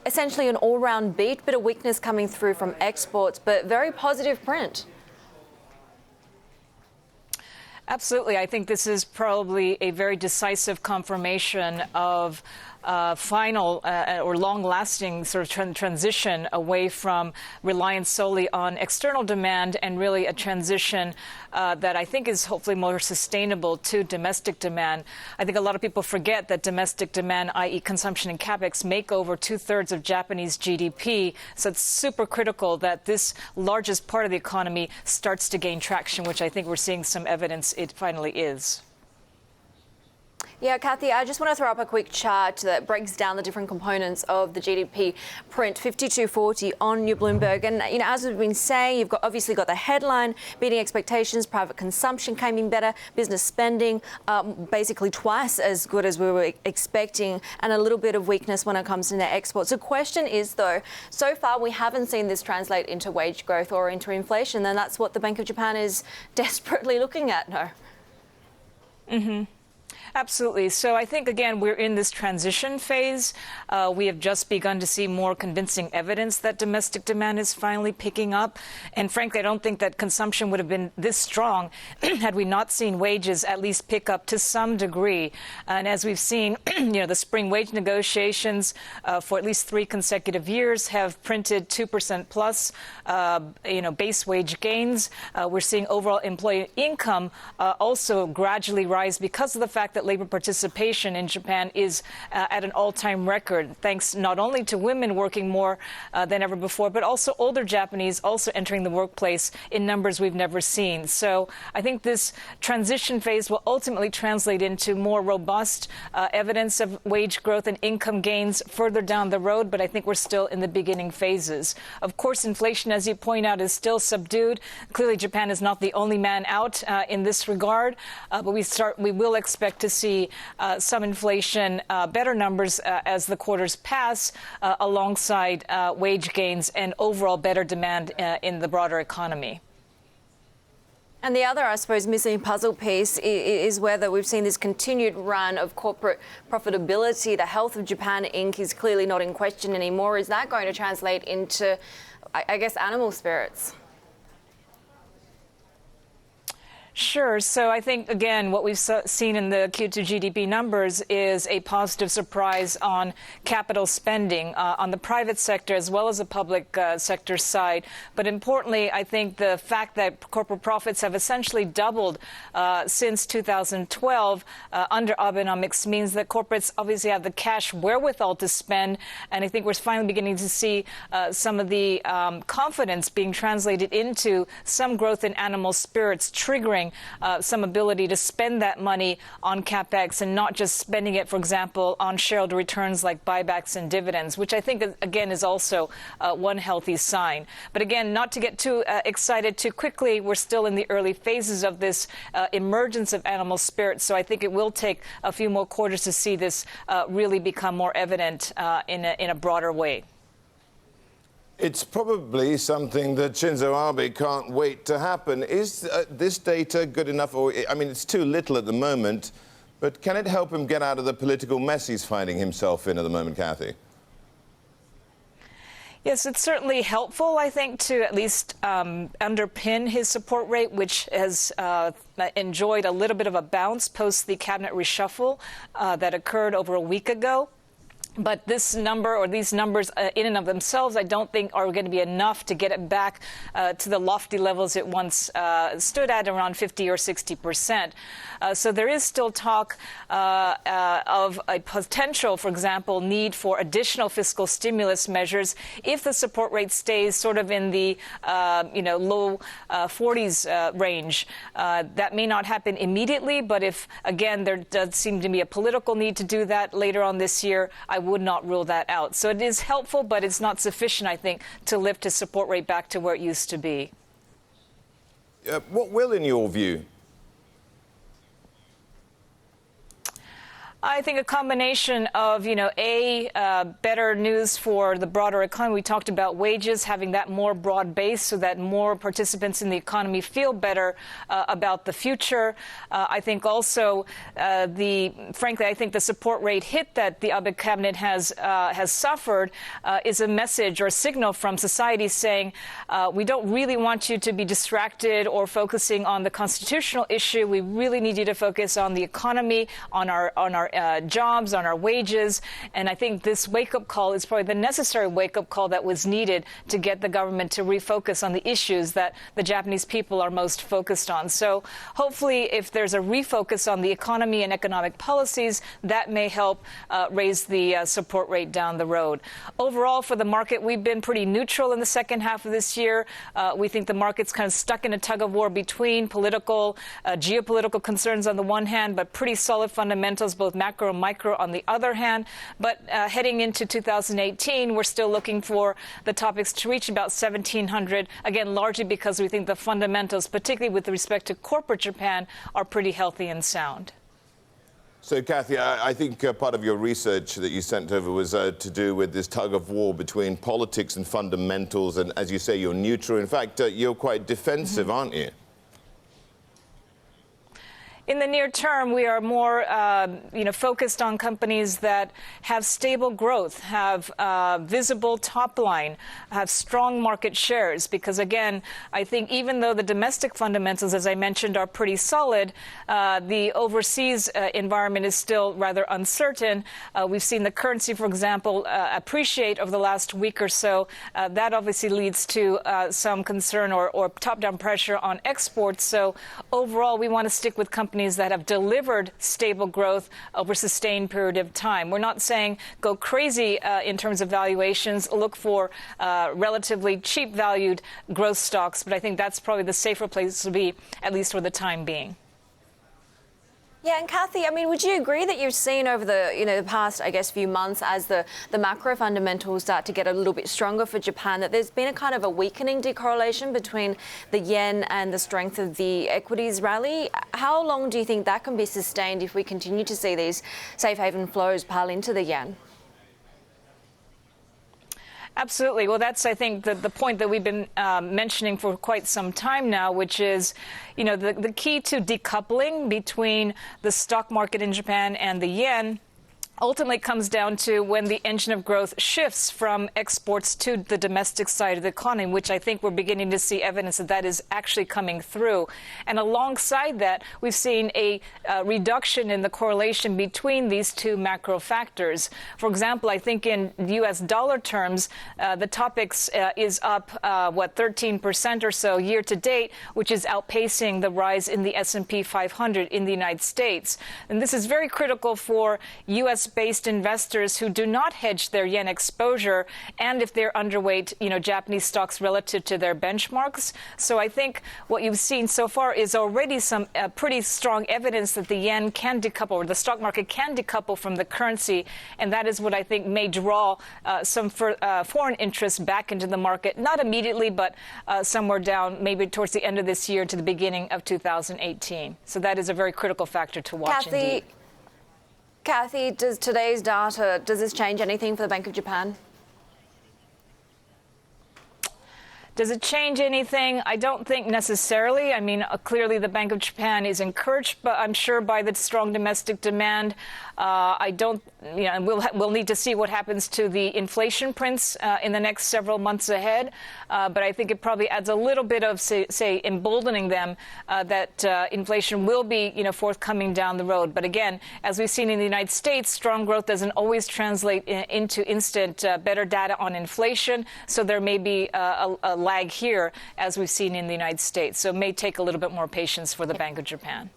Essentially an all-round beat, bit of weakness coming through from exports, but very positive print. Absolutely. I think this is probably a very decisive confirmation of final or long-lasting sort of transition away from reliance solely on external demand and really a transition that I think is hopefully more sustainable to domestic demand. I think a lot of people forget that domestic demand, i.e. consumption and capex, make over 2/3 of Japanese GDP. So it's super critical that this largest part of the economy starts to gain traction, which I think we're seeing some evidence it finally is. Yeah, Kathy, I just want to throw up a quick chart that breaks down the different components of the GDP print, 5240 on your Bloomberg. And, as we've been saying, you've obviously got the headline beating expectations, private consumption came in better, business spending basically twice as good as we were expecting, and a little bit of weakness when it comes to net exports. The question is, though, so far we haven't seen this translate into wage growth or into inflation, and that's what the Bank of Japan is desperately looking at, no? Mm-hmm. Absolutely. So I think, again, we're in this transition phase. We have just begun to see more convincing evidence that domestic demand is finally picking up. And frankly, I don't think that consumption would have been this strong had we not seen wages at least pick up to some degree. And as we've seen, the spring wage negotiations for at least 3 consecutive years have printed 2% plus, base wage gains. We're seeing overall employee income also gradually rise because of the fact that labor participation in Japan is at an all-time record, thanks not only to women working more than ever before, but also older Japanese also entering the workplace in numbers we've never seen. So I think this transition phase will ultimately translate into more robust evidence of wage growth and income gains further down the road, but I think we're still in the beginning phases. Of course, inflation, as you point out, is still subdued. Clearly, Japan is not the only man out in this regard, but we will expect to see some inflation, better numbers as the quarters pass, alongside wage gains and overall better demand in the broader economy. And the other, I suppose, missing puzzle piece is whether we've seen this continued run of corporate profitability. The health of Japan Inc. is clearly not in question anymore. Is that going to translate into, I guess, animal spirits? Sure. So I think, again, what we've seen in the Q2 GDP numbers is a positive surprise on capital spending on the private sector as well as the public sector side. But importantly, I think the fact that corporate profits have essentially doubled since 2012 under Abenomics means that corporates obviously have the cash wherewithal to spend. And I think we're finally beginning to see some of the confidence being translated into some growth in animal spirits, triggering some ability to spend that money on capex and not just spending it, for example, on shareholder returns like buybacks and dividends, which I think, again, is also one healthy sign. But again, not to get too excited too quickly. We're still in the early phases of this emergence of animal spirits. So I think it will take a few more quarters to see this really become more evident in a broader way. It's probably something that Shinzo Abe can't wait to happen. Is this data good enough? It's too little at the moment, but can it help him get out of the political mess he's finding himself in at the moment, Kathy? Yes, it's certainly helpful, I think, to at least underpin his support rate, which has enjoyed a little bit of a bounce post the cabinet reshuffle that occurred over a week ago. But this number, or these numbers in and of themselves, I don't think are going to be enough to get it back to the lofty levels it once stood at, around 50 or 60%. So there is still talk of a potential, for example, need for additional fiscal stimulus measures if the support rate stays sort of in the low 40s range. That may not happen immediately, but if, again, there does seem to be a political need to do that later on this year, I would not rule that out. So it is helpful, but it's not sufficient, I think, to lift his support rate back to where it used to be. What will, in your view? I think a combination of, better news for the broader economy. We talked about wages, having that more broad base so that more participants in the economy feel better about the future. I think also, frankly, I think the support rate hit that the Abe cabinet has suffered is a message or a signal from society saying we don't really want you to be distracted or focusing on the constitutional issue. We really need you to focus on the economy, on our jobs, on our wages. And I think this wake-up call is probably the necessary wake-up call that was needed to get the government to refocus on the issues that the Japanese people are most focused on. So hopefully, if there's a refocus on the economy and economic policies, that may help raise the support rate down the road. Overall, for the market, we've been pretty neutral in the second half of this year. We think the market's kind of stuck in a tug of war between political, geopolitical concerns on the one hand, but pretty solid fundamentals, both macro and micro on the other hand. But heading into 2018, we're still looking for the topics to reach about 1,700, again, largely because we think the fundamentals, particularly with respect to corporate Japan, are pretty healthy and sound. So, Kathy, I think part of your research that you sent over was to do with this tug of war between politics and fundamentals. And as you say, you're neutral. In fact, you're quite defensive, aren't you? In the near term, we are more, focused on companies that have stable growth, have visible top line, have strong market shares. Because again, I think even though the domestic fundamentals, as I mentioned, are pretty solid, the overseas environment is still rather uncertain. We've seen the currency, for example, appreciate over the last week or so. That obviously leads to some concern or top-down pressure on exports. So overall, we want to stick with companies that have delivered stable growth over a sustained period of time. We're not saying go crazy in terms of valuations, look for relatively cheap valued growth stocks, but I think that's probably the safer place to be, at least for the time being. Yeah, and Kathy, I mean, would you agree that you've seen over the past, I guess, few months as the macro fundamentals start to get a little bit stronger for Japan, that there's been a kind of a weakening decorrelation between the yen and the strength of the equities rally? How long do you think that can be sustained if we continue to see these safe haven flows pile into the yen? Absolutely. Well, that's, I think, the point that we've been mentioning for quite some time now, which is, the key to decoupling between the stock market in Japan and the yen ultimately comes down to when the engine of growth shifts from exports to the domestic side of the economy, which I think we're beginning to see evidence that is actually coming through. And alongside that, we've seen a reduction in the correlation between these two macro factors. For example, I think in U.S. dollar terms, the TOPIX is up, 13% or so year to date, which is outpacing the rise in the S&P 500 in the United States. And this is very critical for U.S.-based investors who do not hedge their yen exposure, and if they're underweight, Japanese stocks relative to their benchmarks. So I think what you've seen so far is already some pretty strong evidence that the yen can decouple, or the stock market can decouple from the currency, and that is what I think may draw some foreign interest back into the market, not immediately, but somewhere down maybe towards the end of this year to the beginning of 2018. So that is a very critical factor to watch indeed. Kathy, does today's data, does this change anything for the Bank of Japan? Does it change anything? I don't think necessarily. I mean, clearly the Bank of Japan is encouraged, but I'm sure by the strong domestic demand. I don't, and we'll need to see what happens to the inflation prints in the next several months ahead. But I think it probably adds a little bit of, say emboldening them that inflation will be, forthcoming down the road. But again, as we've seen in the United States, strong growth doesn't always translate into instant better data on inflation. So there may be a lag here, as we've seen in the United States. So it may take a little bit more patience for the Bank of Japan.